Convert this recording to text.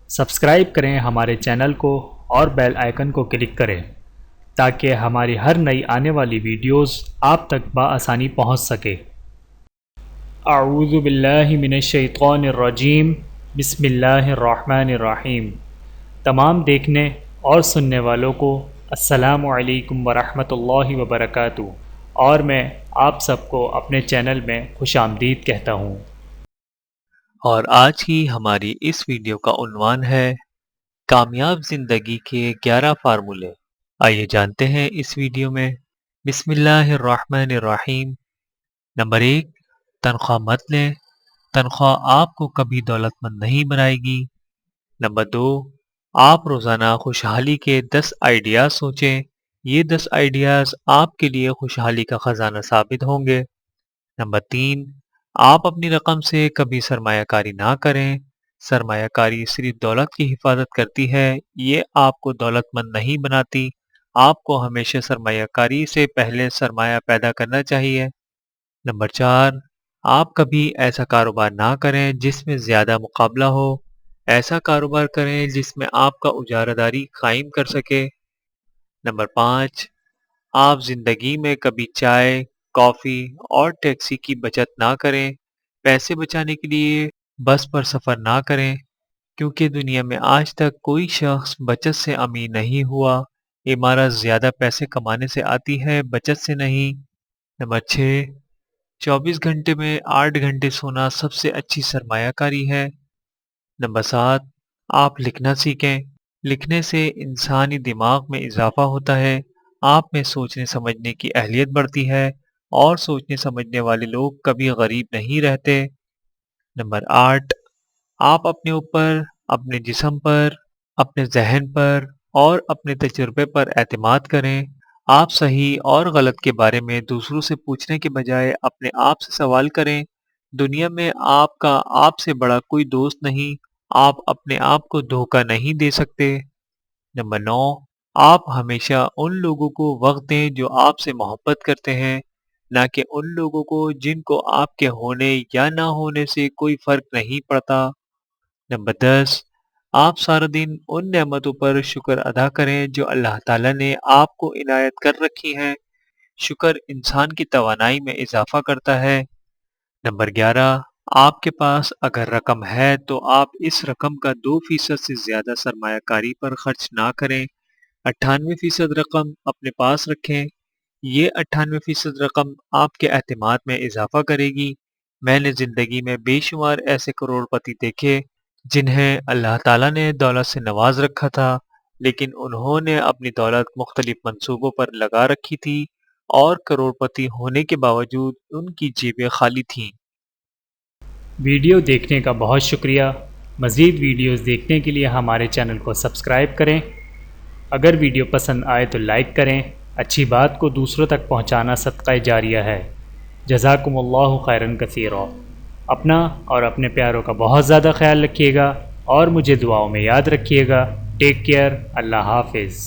Subscribe کریں ہمارے channel کو اور بیل آئیکن کو کلک کریں تاکہ ہماری ہر نئی آنے والی ویڈیوز آپ تک بآسانی پہنچ سکے۔ اعوذ باللہ من الشیطان الرجیم، بسم اللہ الرحمن الرحیم۔ تمام دیکھنے اور سننے والوں کو السلام علیکم ورحمۃ اللہ وبرکاتہ، اور میں آپ سب کو اپنے چینل میں خوش آمدید کہتا ہوں۔ اور آج کی ہماری اس ویڈیو کا عنوان ہے کامیاب زندگی کے 11 فارمولے۔ آئیے جانتے ہیں اس ویڈیو میں۔ بسم اللہ الرحمن الرحیم۔ نمبر 1، تنخواہ مت لیں، تنخواہ آپ کو کبھی دولت مند نہیں بنائے گی۔ نمبر 2، آپ روزانہ خوشحالی کے 10 آئیڈیاز سوچیں، یہ 10 آئیڈیاز آپ کے لیے خوشحالی کا خزانہ ثابت ہوں گے۔ نمبر 3، آپ اپنی رقم سے کبھی سرمایہ کاری نہ کریں، سرمایہ کاری صرف دولت کی حفاظت کرتی ہے، یہ آپ کو دولت مند نہیں بناتی۔ آپ کو ہمیشہ سرمایہ کاری سے پہلے سرمایہ پیدا کرنا چاہیے۔ نمبر 4، آپ کبھی ایسا کاروبار نہ کریں جس میں زیادہ مقابلہ ہو، ایسا کاروبار کریں جس میں آپ کا اجارہ داری قائم کر سکے۔ نمبر 5، آپ زندگی میں کبھی چائے، کافی اور ٹیکسی کی بچت نہ کریں، پیسے بچانے کے لیے بس پر سفر نہ کریں، کیونکہ دنیا میں آج تک کوئی شخص بچت سے امیر نہیں ہوا۔ عمارت زیادہ پیسے کمانے سے آتی ہے، بچت سے نہیں۔ نمبر 6، 24 گھنٹے میں 8 گھنٹے سونا سب سے اچھی سرمایہ کاری ہے۔ نمبر 7، آپ لکھنا سیکھیں، لکھنے سے انسانی دماغ میں اضافہ ہوتا ہے، آپ میں سوچنے سمجھنے کی اہلیت بڑھتی ہے، اور سوچنے سمجھنے والے لوگ کبھی غریب نہیں رہتے۔ نمبر 8، آپ اپنے اوپر، اپنے جسم پر، اپنے ذہن پر اور اپنے تجربے پر اعتماد کریں۔ آپ صحیح اور غلط کے بارے میں دوسروں سے پوچھنے کے بجائے اپنے آپ سے سوال کریں۔ دنیا میں آپ کا آپ سے بڑا کوئی دوست نہیں، آپ اپنے آپ کو دھوکہ نہیں دے سکتے۔ نمبر 9، آپ ہمیشہ ان لوگوں کو وقت دیں جو آپ سے محبت کرتے ہیں، نہ کہ ان لوگوں کو جن کو آپ کے ہونے یا نہ ہونے سے کوئی فرق نہیں پڑتا۔ نمبر 10، آپ سارا دن ان نعمتوں پر شکر ادا کریں جو اللہ تعالیٰ نے آپ کو عنایت کر رکھی ہیں۔ شکر انسان کی توانائی میں اضافہ کرتا ہے۔ نمبر 11، آپ کے پاس اگر رقم ہے تو آپ اس رقم کا 2% سے زیادہ سرمایہ کاری پر خرچ نہ کریں۔ 98% رقم اپنے پاس رکھیں، یہ 98% رقم آپ کے اعتماد میں اضافہ کرے گی۔ میں نے زندگی میں بے شمار ایسے کروڑ پتی دیکھے جنہیں اللہ تعالیٰ نے دولت سے نواز رکھا تھا، لیکن انہوں نے اپنی دولت مختلف منصوبوں پر لگا رکھی تھی، اور کروڑ پتی ہونے کے باوجود ان کی جیبیں خالی تھیں۔ ویڈیو دیکھنے کا بہت شکریہ۔ مزید ویڈیوز دیکھنے کے لیے ہمارے چینل کو سبسکرائب کریں۔ اگر ویڈیو پسند آئے تو لائک کریں، اچھی بات کو دوسروں تک پہنچانا صدقہ جاریہ ہے۔ جزاکم اللہ خیرا کثیرا۔ اپنا اور اپنے پیاروں کا بہت زیادہ خیال رکھیے گا، اور مجھے دعاؤں میں یاد رکھیے گا۔ Take care. اللہ حافظ۔